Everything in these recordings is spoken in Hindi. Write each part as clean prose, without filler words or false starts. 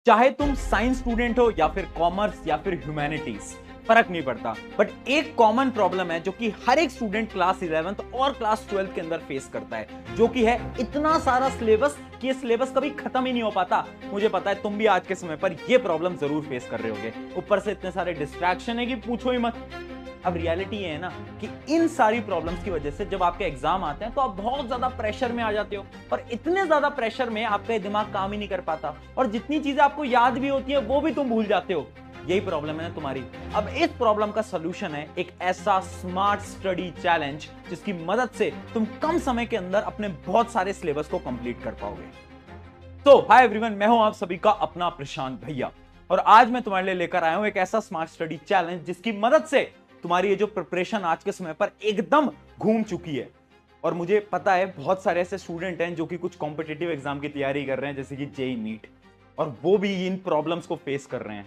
चाहे तुम साइंस स्टूडेंट हो या फिर कॉमर्स या फिर ह्यूमैनिटीज, फर्क नहीं पड़ता। बट एक कॉमन प्रॉब्लम है जो कि हर एक स्टूडेंट क्लास 11th और क्लास 12th के अंदर फेस करता है, जो कि है इतना सारा सिलेबस कि ये सिलेबस कभी खत्म ही नहीं हो पाता। मुझे पता है तुम भी आज के समय पर ये प्रॉब्लम जरूर फेस कर रहे होगे। ऊपर से इतने सारे डिस्ट्रैक्शन है कि पूछो ही मत। अब रियलिटी ये है ना कि इन सारी प्रॉब्लम्स की वजह से जब आपके एग्जाम आते हैं तो आप बहुत ज्यादा प्रेशर में आ जाते हो, और इतने ज्यादा प्रेशर में आपका दिमाग काम ही नहीं कर पाता, और जितनी चीजें आपको याद भी होती है वो भी तुम भूल जाते हो। यही प्रॉब्लम है ना तुम्हारी। अब इस प्रॉब्लम का सलूशन है एक ऐसा स्मार्ट स्टडी चैलेंज जिसकी मदद से तुम कम समय के अंदर अपने बहुत सारे सिलेबस को कंप्लीट कर पाओगे। तो हाय एवरीवन, मैं हूं आप सभी का अपना प्रशांत भैया, और आज मैं तुम्हारे लिए लेकर आया हूं एक ऐसा स्मार्ट स्टडी चैलेंज जिसकी मदद से तुम्हारी ये जो प्रिपरेशन आज के समय पर एकदम घूम चुकी है। और मुझे पता है बहुत सारे ऐसे स्टूडेंट हैं जो कि कुछ कॉम्पिटिटिव एग्जाम की तैयारी कर रहे हैं, जैसे कि जेई नीट, और वो भी इन प्रॉब्लम्स को फेस कर रहे हैं।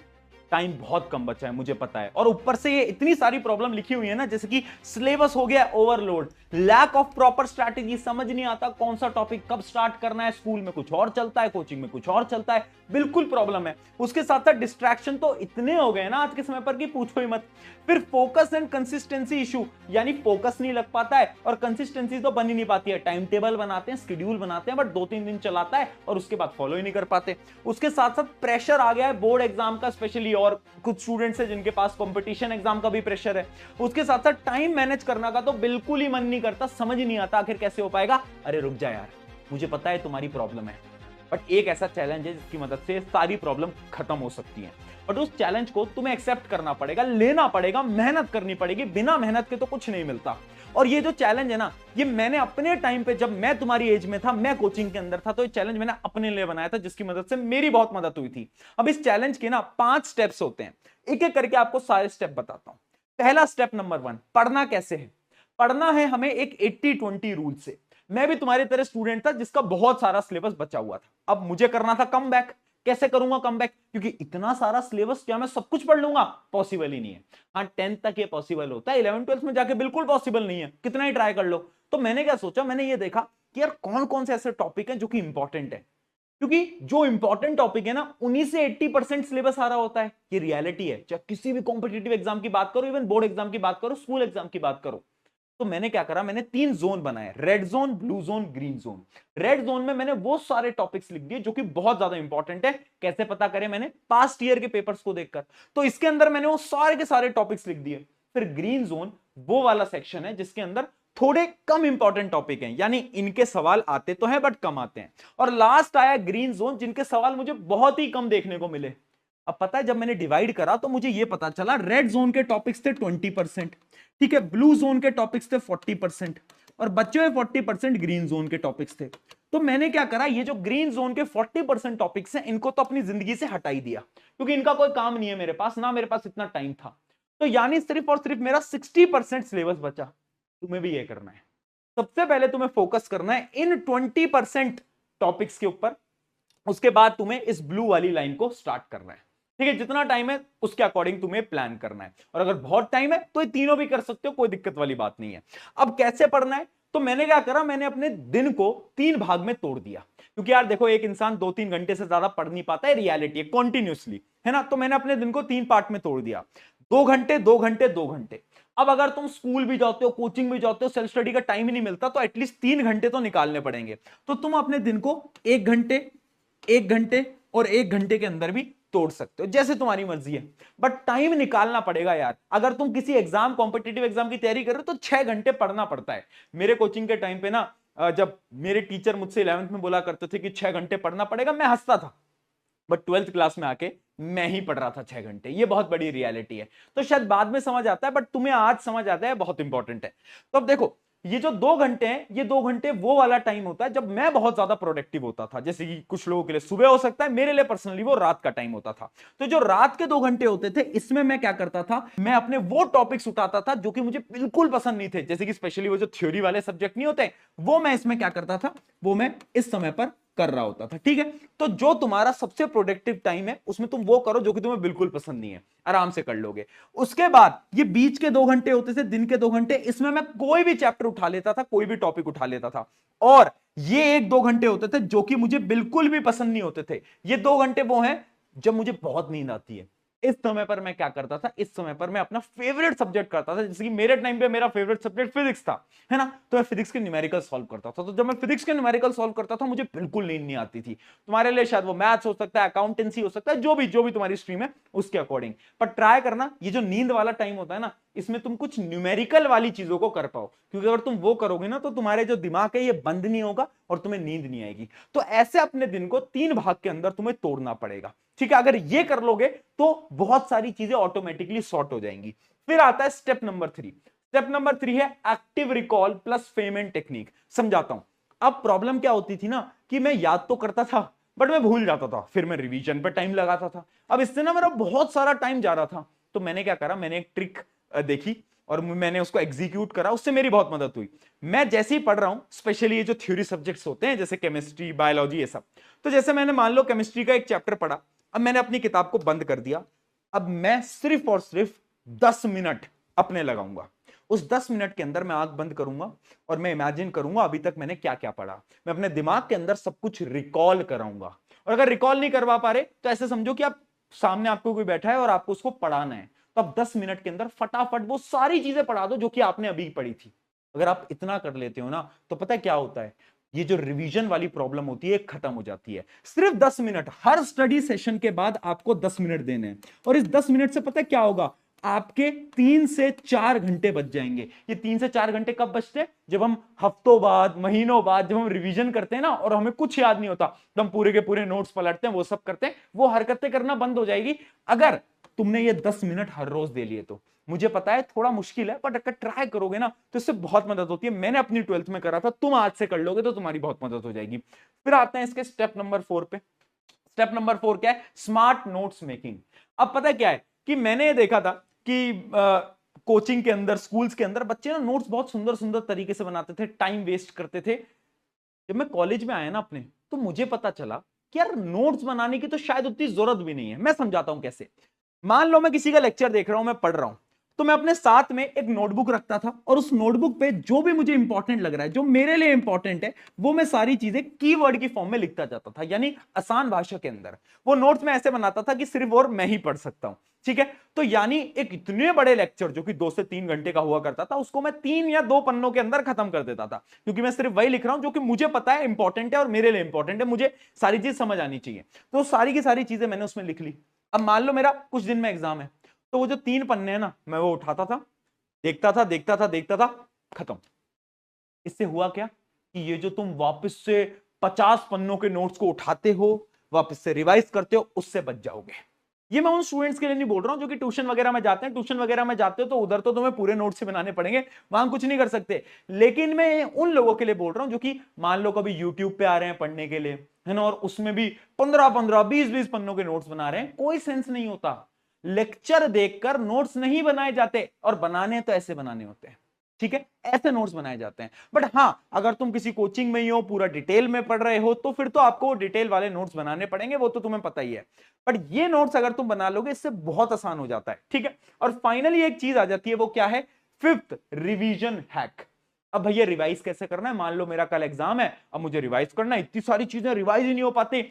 टाइम बहुत कम बचा है, मुझे पता है। और ऊपर से ये इतनी सारी प्रॉब्लम लिखी हुई है ना, जैसे कि सिलेबस हो गया overload, lack of proper strategy, समझ नहीं आता कौन सा टॉपिक कब स्टार्ट करना है। स्कूल में कुछ और चलता है, कोचिंग में कुछ और चलता है, बिल्कुल प्रॉब्लम है। उसके साथ साथ डिस्ट्रैक्शन तो इतने हो गए ना आज के समय पर कि पूछो ही मत। फिर फोकस एंड कंसिस्टेंसी इशू, यानी फोकस नहीं लग पाता है और कंसिस्टेंसी तो बन ही नहीं पाती है। टाइम टेबल बनाते हैं, शेड्यूल बनाते हैं, बट 2-3 दिन चलाता है और उसके बाद फॉलो ही नहीं कर पाते। उसके साथ साथ प्रेशर आ गया है बोर्ड एग्जाम का स्पेशली, और कुछ स्टूडेंट्स है जिनके पास कंपटीशन एग्जाम का भी प्रेशर है। उसके साथ साथ टाइम मैनेज करना का तो बिल्कुल ही मन नहीं करता, समझ नहीं आता आखिर कैसे हो पाएगा। अरे रुक जा यार, मुझे पता है तुम्हारी प्रॉब्लम है, बट एक ऐसा चैलेंज है जिसकी मदद से सारी प्रॉब्लम खत्म हो सकती है। बट उस चैलेंज को तुम्हें एक्सेप्ट करना पड़ेगा, लेना पड़ेगा, मेहनत करनी पड़ेगी। बिना मेहनत के तो कुछ नहीं मिलता। और ये जो चैलेंज है ना, ये मैंने अपने टाइम पे, जब मैं तुम्हारी एज में था, मैं कोचिंग के अंदर था, तो ये चैलेंज मैंने अपने लिए बनाया था, जिसकी मदद से मेरी बहुत मदद हुई थी। अब इस चैलेंज के ना 5 स्टेप्स होते हैं, एक एक करके आपको सारे स्टेप बताता हूं। पहला स्टेप नंबर 1, पढ़ना कैसे है। पढ़ना है हमें एक 80-20 रूल से। मैं भी तुम्हारी तरह स्टूडेंट था जिसका बहुत सारा सिलेबस बचा हुआ था। अब मुझे करना था कम बैक। कैसे करूंगा कम बैक, क्योंकि इतना सारा सिलेबस क्या मैं सब कुछ पढ़ लूंगा, पॉसिबल ही नहीं है। हाँ, 10th तक ये पॉसिबल होता है, 11th-12th में जाके बिल्कुल पॉसिबल नहीं है, कितना ही ट्राई कर लो। तो मैंने क्या सोचा, मैंने ये देखा कि यार कौन कौन से ऐसे टॉपिक हैं जो कि इंपॉर्टेंट है, क्योंकि जो इंपॉर्टेंट टॉपिक है ना, उन्हीं से 80% सिलेबस आ रहा होता है। ये रियलिटी है, चाहे किसी भी कॉम्पिटिटिव एग्जाम की बात करो, इवन बोर्ड एग्जाम की बात करो, स्कूल एग्जाम की बात करो। तो मैंने क्या करा, मैंने 3 जोन बनाए, red zone, blue zone, green zone. Red zone में मैंने वो सारे टॉपिक्स लिख दिए जो कि बहुत ज्यादा इंपॉर्टेंट है। कैसे पता करें, मैंने पास्ट ईयर के पेपर्स को देखकर। तो इसके अंदर मैंने वो सारे के सारे टॉपिक्स लिख दिए। फिर ग्रीन जोन वो वाला सेक्शन है जिसके अंदर थोड़े कम इंपॉर्टेंट टॉपिक हैं, यानी इनके सवाल आते तो हैं बट कम आते हैं। और लास्ट आया ग्रीन जोन, जिनके सवाल मुझे बहुत ही कम देखने को मिले। अब पता है, जब मैंने डिवाइड करा तो मुझे यह पता चला, रेड जोन के टॉपिक्स थे 20%, ठीक है, ब्लू जोन के टॉपिक्स थे 40%, और बचे हुए 40% ग्रीन जोन के टॉपिक्स थे। तो मैंने क्या करा, ये जो ग्रीन जोन के 40% टॉपिक्स हैं, इनको तो अपनी जिंदगी से हटा ही दिया, क्योंकि इनका कोई काम नहीं है मेरे पास, ना मेरे पास इतना टाइम था। तो यानी सिर्फ और सिर्फ मेरा 60% सिलेबस बचा। तुम्हें भी ये करना है। सबसे पहले तुम्हें फोकस करना है इन 20% टॉपिक्स के ऊपर। उसके बाद तुम्हें इस ब्लू वाली लाइन को स्टार्ट करना है, ठीक है। जितना टाइम है उसके अकॉर्डिंग तुम्हें प्लान करना है, और अगर बहुत टाइम है तो ये तीनों भी कर सकते हो, कोई दिक्कत वाली बात नहीं है। अब कैसे पढ़ना है, तो मैंने क्या करा, मैंने अपने दिन को 3 भाग में तोड़ दिया, क्योंकि यार देखो, एक इंसान 2-3 घंटे से ज्यादा पढ़ नहीं पाता है, रियलिटी है, कॉन्टिन्यूसली, है ना। तो मैंने अपने दिन को 3 पार्ट में तोड़ दिया, 2 घंटे, 2 घंटे, 2 घंटे। अब अगर तुम स्कूल भी जाते हो, कोचिंग भी जाते हो, सेल्फ स्टडी का टाइम ही नहीं मिलता, तो एटलीस्ट 3 घंटे तो निकालने पड़ेंगे। तो तुम अपने दिन को 1 घंटे, 1 घंटे और 1 घंटे के अंदर भी तोड़ सकते हो, जैसे तुम्हारी मर्जी है। बट टाइम निकालना पड़ेगा यार। अगर तुम किसी एग्जाम, कॉम्पिटिटिव एग्जाम की तैयारी कर रहे हो तो 6 घंटे पढ़ना पड़ता है। मेरे कोचिंग के टाइम पे ना, जब मेरे टीचर मुझसे 11th में बोला करते थे कि 6 घंटे पढ़ना पड़ेगा, मैं हंसता था। बट 12th क्लास में आके मैं ही पढ़ रहा था 6 घंटे। ये बहुत बड़ी रियलिटी है। तो शायद बाद में समझ आता है, बट तुम्हें आज समझ आता है, बहुत इंपॉर्टेंट है। तो अब देखो, ये जो 2 घंटे हैं, ये 2 घंटे वो वाला टाइम होता है जब मैं बहुत ज्यादा प्रोडक्टिव होता था। जैसे कि कुछ लोगों के लिए सुबह हो सकता है, मेरे लिए पर्सनली वो रात का टाइम होता था। तो जो रात के 2 घंटे होते थे, इसमें मैं क्या करता था, मैं अपने वो टॉपिक्स उठाता था जो कि मुझे बिल्कुल पसंद नहीं थे, जैसे कि स्पेशली वो जो थ्योरी वाले सब्जेक्ट नहीं होते, वो मैं इसमें क्या करता था, वो मैं इस समय पर कर रहा होता था, ठीक है। तो जो तुम्हारा सबसे प्रोडक्टिव टाइम है, उसमें तुम वो करो जो कि तुम्हें बिल्कुल पसंद नहीं है, आराम से कर लोगे। उसके बाद ये बीच के 2 घंटे होते थे, दिन के 2 घंटे, इसमें मैं कोई भी चैप्टर उठा लेता था, कोई भी टॉपिक उठा लेता था। और ये 1-2 घंटे होते थे जो कि मुझे बिल्कुल भी पसंद नहीं होते थे। ये 2 घंटे वो हैं जब मुझे बहुत नींद आती है। इस समय पर मैं क्या करता था, इस समय पर मैं अपना फेवरेट सब्जेक्ट करता था, जैसे कि मेरे टाइम पे मेरा फेवरेट सब्जेक्ट फिजिक्स था, है ना, तो मैं फिजिक्स के न्यूमेरिकल सॉल्व करता था। तो जब मैं फिजिक्स के न्यूमेरिकल सॉल्व करता था मुझे बिल्कुल नींद नहीं आती थी। तुम्हारे लिए शायद वो मैथ्स हो सकता है, अकाउंटेंसी हो सकता है, जो भी तुम्हारी स्ट्रीम है उसके अकॉर्डिंग। पर ट्राई करना, ये जो नींद वाला टाइम होता है ना, इसमें तुम कुछ न्यूमेरिकल वाली चीजों को कर पाओ, क्योंकि अगर तुम वो करोगे ना तो तुम्हारे जो दिमाग है ये बंद नहीं होगा और तुम्हें नींद नहीं आएगी। तो ऐसे अपने दिन को 3 भाग के अंदर तुम्हें तोड़ना पड़ेगा, ठीक है। अगर ये कर लोगे तो बहुत सारी चीजें ऑटोमेटिकली सॉर्ट हो जाएंगी। फिर आता है स्टेप नंबर 3। स्टेप नंबर 3 है एक्टिव रिकॉल प्लस फेमेंट टेक्निक। समझाता हूं। अब प्रॉब्लम क्या होती थी ना, कि मैं याद तो करता था बट मैं भूल जाता था, फिर मैं रिवीजन पर टाइम लगाता था। अब इससे ना मेरा बहुत सारा टाइम जा रहा था। तो मैंने क्या करा, मैंने एक ट्रिक देखी और मैंने उसको एग्जीक्यूट करा, उससे मेरी बहुत मदद हुई। मैं जैसे ही पढ़ रहा हूं, स्पेशली ये जो थ्योरी सब्जेक्ट्स होते हैं जैसे केमिस्ट्री, बायोलॉजी, ये सब, तो जैसे मैंने मान लो केमिस्ट्री का एक चैप्टर पढ़ा, अब मैंने अपनी किताब को बंद कर दिया। अब मैं सिर्फ और सिर्फ 10 मिनट अपने लगाऊंगा। उस 10 मिनट के अंदर मैं आंख बंद करूंगा और मैं इमेजिन करूंगा अभी तक मैंने क्या क्या पढ़ा। मैं अपने दिमाग के अंदर सब कुछ रिकॉल कराऊंगा। और अगर रिकॉल नहीं करवा पा रहे तो ऐसे समझो कि आप सामने आपको कोई बैठा है और आपको उसको पढ़ाना है, तो आप 10 मिनट के अंदर फटाफट वो सारी चीजें पढ़ा दो जो कि आपने अभी पढ़ी थी। अगर आप इतना कर लेते हो ना, तो पता है क्या होता है, ये जो रिवीजन वाली प्रॉब्लम होती है खत्म हो जाती है। सिर्फ 10 मिनट हर स्टडी सेशन के बाद आपको 10 मिनट देने हैं, और इस 10 मिनट से पता है क्या होगा, आपके 3 से 4 घंटे बच जाएंगे। ये 3 से 4 घंटे कब बचते हैं, जब हम हफ्तों बाद, महीनों बाद जब हम रिवीजन करते हैं ना और हमें कुछ याद नहीं होता, तो हम पूरे के पूरे नोट्स पलटते हैं, वो सब करते हैं, वो हरकतें करना बंद हो जाएगी अगर तुमने ये 10 मिनट हर रोज दे लिए तो। मुझे पता है थोड़ा मुश्किल है, बट अगर ट्राई करोगे ना तो इससे बहुत मदद होती है। मैंने अपनी 12th में करा था, तुम आज से कर लोगे तो तुम्हारी बहुत मदद हो जाएगी। फिर आते हैं इसके स्टेप नंबर 4 पे। स्टेप नंबर 4 क्या है, स्मार्ट नोट्स मेकिंग। अब पता है क्या है कि मैंने ये देखा था कि कोचिंग के अंदर, स्कूल्स के अंदर बच्चे ना नोट्स बहुत सुंदर सुंदर तरीके से बनाते थे, टाइम वेस्ट करते थे। जब मैं कॉलेज में आया ना अपने, तो मुझे पता चला कि यार नोट्स बनाने की तो शायद उतनी जरूरत भी नहीं है। मैं समझाता हूं कैसे। मान लो मैं किसी का लेक्चर देख रहा हूं, मैं पढ़ रहा हूं, तो मैं अपने साथ में एक नोटबुक रखता था और उस नोटबुक पे जो भी मुझे इंपॉर्टेंट लग रहा है, जो मेरे लिए इंपॉर्टेंट है, वो मैं सारी चीजें कीवर्ड की फॉर्म में लिखता जाता था, यानी आसान भाषा के अंदर। वो नोट्स में ऐसे बनाता था कि सिर्फ और मैं ही पढ़ सकता हूं, ठीक है। तो यानी एक इतने बड़े लेक्चर जो कि 2 से 3 घंटे का हुआ करता था, उसको मैं 3 या 2 पन्नों के अंदर खत्म कर देता था, क्योंकि मैं सिर्फ वही लिख रहा हूं जो कि मुझे पता है इंपॉर्टेंट है और मेरे लिए इंपॉर्टेंट है, मुझे सारी चीज समझ आनी चाहिए। तो सारी की सारी चीजें मैंने उसमें लिख ली। अब मान लो मेरा कुछ दिन में एग्जाम है, तो वो जो 3 पन्ने हैं ना, मैं वो उठाता था, देखता था देखता था देखता था, खत्म। इससे हुआ क्या कि ये जो तुम वापस से 50 पन्नों के नोट्स को उठाते हो, वापस से रिवाइज करते हो, उससे बच जाओगे। ये मैं उन स्टूडेंट्स के लिए नहीं बोल रहा हूं जो कि ट्यूशन वगैरह में जाते हैं। ट्यूशन वगैरह में जाते हो तो उधर तो तुम्हें पूरे नोट्स ही बनाने पड़ेंगे, वहां कुछ नहीं कर सकते। लेकिन मैं उन लोगों के लिए बोल रहा हूं जो कि मान लो कभी यूट्यूब पे आ रहे हैं पढ़ने के लिए, है ना, और उसमें भी 15-15, 20-20 पन्नों के नोट्स बना रहे हैं। कोई सेंस नहीं होता। लेक्चर देखकर नोट्स नहीं बनाए जाते, और बनाने तो ऐसे बनाने होते हैं, ठीक है, ऐसे नोट्स बनाए जाते हैं। बट हां, अगर तुम किसी कोचिंग में ही हो, पूरा डिटेल में पढ़ रहे हो, तो फिर तो आपको डिटेल वाले नोट्स बनाने पड़ेंगे, वो तो तुम्हें पता ही है। बट ये नोट्स अगर तुम बना लोगे, इससे बहुत आसान हो जाता है, ठीक है। और फाइनली एक चीज आ जाती है, वो क्या है, 5th रिवीजन हैक। अब भैया रिवाइज कैसे करना है, मान लो मेरा कल एग्जाम है, अब मुझे रिवाइज करना है, इतनी सारी चीजें रिवाइज ही नहीं हो पाती।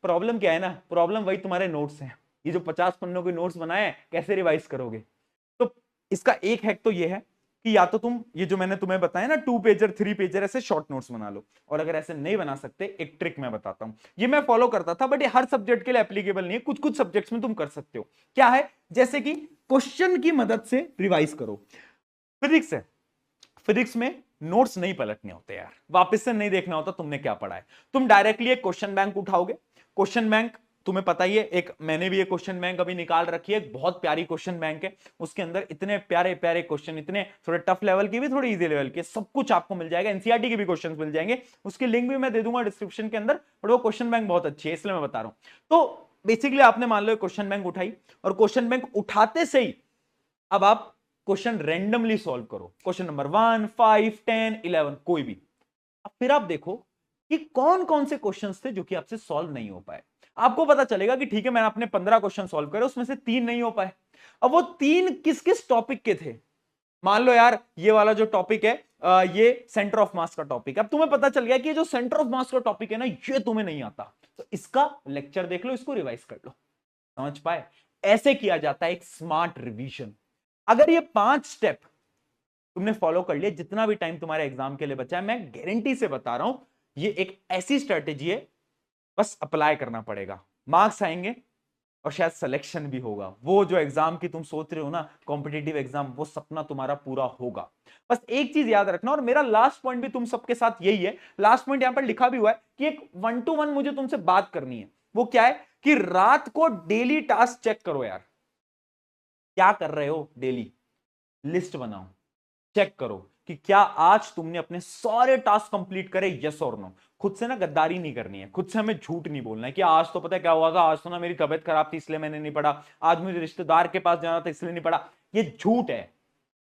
प्रॉब्लम क्या है ना, प्रॉब्लम वही तुम्हारे नोट्स हैं। ये जो 50 पन्नों के नोट्स बनाए हैं, कैसे रिवाइज करोगे। तो इसका एक हैक तो ये है कि या तो तुम ये जो मैंने तुम्हें बताया ना 2 पेजर 3 पेजर ऐसे शॉर्ट नोट्स बना लो, और अगर ऐसे नहीं बना सकते, एक ट्रिक मैं बताता हूं। ये मैं फॉलो करता था, बट ये हर सब्जेक्ट के लिए एप्लीकेबल नहीं है, कुछ कुछ सब्जेक्ट्स में तुम कर सकते हो। क्या है, जैसे कि क्वेश्चन की मदद से रिवाइज करो। फिजिक्स है, फिजिक्स में नोट्स नहीं पलटने होते यार, वापस से नहीं देखना होता तुमने क्या पढ़ा है। तुम डायरेक्टली एक क्वेश्चन बैंक उठाओगे। क्वेश्चन बैंक तुम्हें पता ही है, एक मैंने भी एक क्वेश्चन बैंक अभी निकाल रखी है, बहुत प्यारी क्वेश्चन बैंक है। उसके अंदर इतने प्यारे प्यारे क्वेश्चन, इतने थोड़े टफ लेवल के भी, थोड़े इजी लेवल के, सब कुछ आपको मिल जाएगा। एनसीईआरटी के भी क्वेश्चन मिल जाएंगे, उसकी लिंक भी मैं दे दूंगा डिस्क्रिप्शन के अंदर। बट वो क्वेश्चन बैंक बहुत अच्छी है, इसलिए मैं बता रहा हूं। तो बेसिकली आपने मान लो क्वेश्चन बैंक उठाई, और क्वेश्चन बैंक उठाते से ही अब आप क्वेश्चन रेंडमली सॉल्व करो। क्वेश्चन नंबर 1, 5, 10, 11, कोई भी। अब फिर आप देखो कि कौन कौन से क्वेश्चंस थे जो कि आपसे सॉल्व नहीं हो पाए। आपको पता चलेगा कि ठीक है, मैंने अपने 15 क्वेश्चन सॉल्व करे, उसमें से 3 नहीं हो पाए। अब वो 3 किस किस टॉपिक के थे। मान लो यार ये वाला जो टॉपिक है, ये सेंटर ऑफ मास का टॉपिक है। अब तुम्हें पता चल गया कि ये जो सेंटर ऑफ मास का टॉपिक है ना, ये तुम्हें नहीं आता, तो इसका लेक्चर देख लो, इसको रिवाइज कर लो। समझ पाए? ऐसे किया जाता है एक स्मार्ट रिवीजन। अगर ये 5 स्टेप तुमने फॉलो कर लिया, जितना भी टाइम तुम्हारे एग्जाम के लिए बचा है, मैं गारंटी से बता रहा हूं, ये एक ऐसी स्ट्रेटेजी है, बस अप्लाई करना पड़ेगा, मार्क्स आएंगे और शायद सिलेक्शन भी होगा। वो जो एग्जाम की तुम सोच रहे हो ना, कॉम्पिटिटिव एग्जाम, वो सपना तुम्हारा पूरा होगा। बस एक चीज याद रखना, और मेरा लास्ट पॉइंट भी तुम सबके साथ यही है, लास्ट पॉइंट यहां पर लिखा भी हुआ है कि एक 1 to 1 मुझे तुमसे बात करनी है। वो क्या है कि रात को डेली टास्क चेक करो यार, क्या कर रहे हो डेली, लिस्ट बनाओ, चेक करो कि क्या आज तुमने अपने सारे टास्क कंप्लीट करे, यस और नो। खुद से ना गद्दारी नहीं करनी है, खुद से हमें झूठ नहीं बोलना है कि आज तो पता है क्या हुआ था, आज तो ना मेरी तबीयत खराब थी इसलिए मैंने नहीं पढ़ा, आज मुझे रिश्तेदार के पास जाना था इसलिए नहीं पढ़ा। ये झूठ है,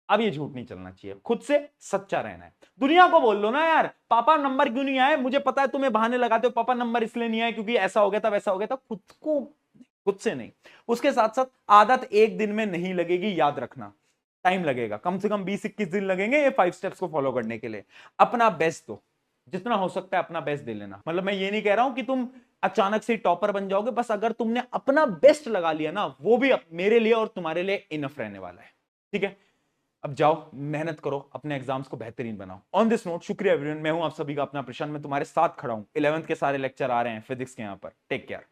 अब ये झूठ नहीं चलना चाहिए, खुद से सच्चा रहना है। दुनिया को बोल लो ना यार, पापा नंबर क्यों नहीं आए, मुझे पता है तुम्हें बहाने लगाते हो, पापा नंबर इसलिए नहीं आए क्योंकि ऐसा हो गया था वैसा हो गया था, खुद को, खुद से नहीं। उसके साथ साथ आदत एक दिन में नहीं लगेगी, याद रखना, टाइम लगेगा, कम से कम 20-21 दिन लगेंगे ये 5 स्टेप्स को फॉलो करने के लिए। अपना बेस्ट दो, जितना हो सकता है अपना बेस्ट दे लेना। मतलब मैं ये नहीं कह रहा हूं कि तुम अचानक से टॉपर बन जाओगे, बस अगर तुमने अपना बेस्ट लगा लिया ना, वो भी मेरे लिए और तुम्हारे लिए इनफ रहने वाला है। ठीक है, अब जाओ मेहनत करो, अपने एग्जाम्स को बेहतरीन बनाओ। ऑन दिस नोट, शुक्रिया एवरीवन, मैं हूं आप सभी का अपना प्रशांत, मैं तुम्हारे साथ खड़ा हूं। 11th के सारे लेक्चर आ रहे हैं फिजिक्स के यहां पर। Take care.